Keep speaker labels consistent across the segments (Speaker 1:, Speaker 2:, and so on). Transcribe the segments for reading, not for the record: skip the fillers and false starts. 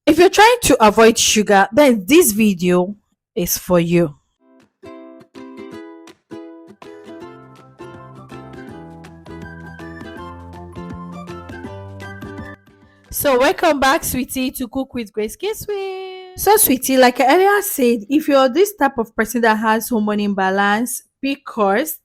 Speaker 1: If you're trying to avoid sugar, then this video is for you. So welcome back, sweetie, to Cook with Grace Kiswe. So, sweetie, like I earlier said, if you're this type of person that has hormone imbalance, PCOS,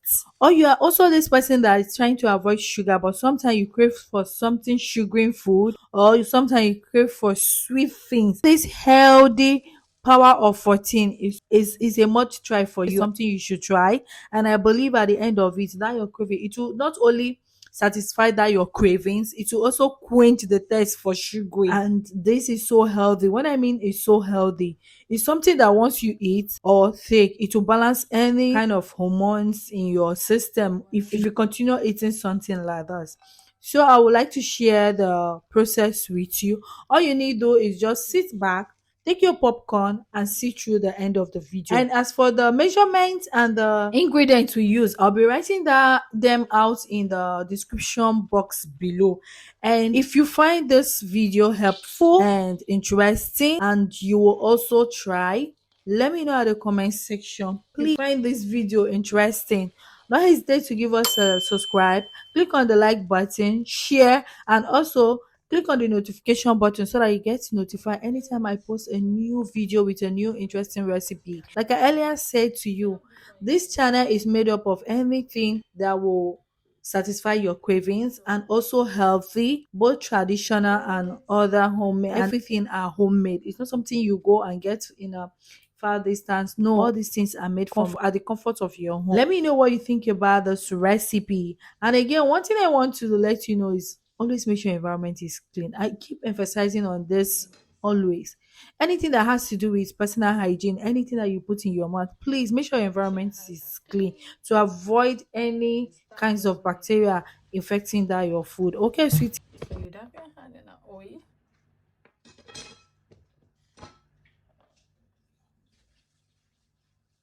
Speaker 1: or you are also this person that is trying to avoid sugar, but sometimes you crave for something sugary food, or sometimes you crave for sweet things, this healthy power of 14 is a must try for you. It's something you should try, and I believe at the end of it, that your craving, it will not only satisfy that your cravings, it will also quench the thirst for sugar. And this is so healthy. When I mean it's so healthy, it's something that once you eat or take, it will balance any kind of hormones in your system if you continue eating something like that. So I would like to share the process with you. All you need though is just sit back, take your popcorn and see through the end of the video. And as for the measurements and the ingredients we use, I'll be writing them out in the description box below. And if you find this video helpful and interesting and you will also try, let me know at the comment section. Please find this video interesting. Don't hesitate to give us a subscribe, click on the like button, share, and also click on the notification button so that you get notified anytime I post a new video with a new interesting recipe. Like I earlier said to you, this channel is made up of anything that will satisfy your cravings and also healthy, both traditional and other homemade. Everything are homemade. It's not something you go and get in a far distance. No, all these things are made from at the comfort of your home. Let me know what you think about this recipe. And again, one thing I want to let you know is always make sure your environment is clean. I keep emphasizing on this always. Anything that has to do with personal hygiene, anything that you put in your mouth, please make sure your environment is clean to avoid any kinds of bacteria infecting that your food. Okay, sweetie. So you dab your hand in the oil.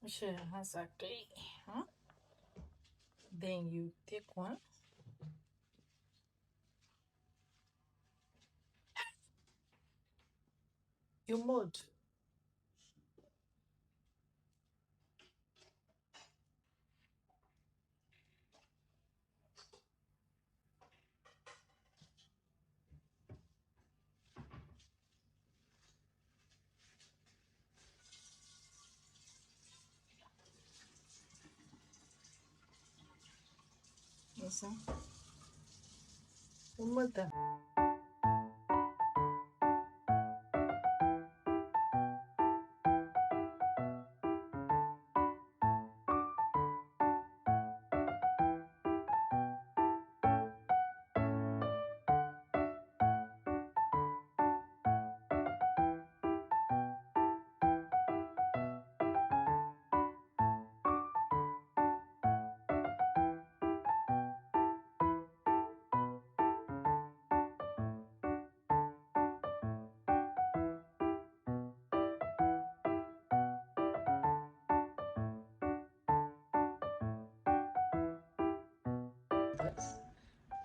Speaker 1: Make sure your hands are clean. Huh? Then you take one. You mold. Yes, sir. You mold them.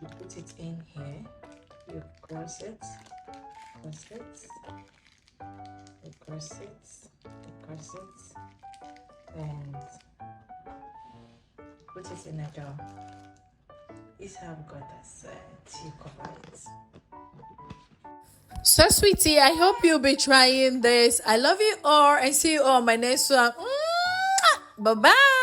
Speaker 1: You put it in here, you cross it, you cross it, and put it in a jar. This how I've got this tea cover it. So sweetie, I hope you'll be trying this. I love you all and see you all on my next one. Bye bye.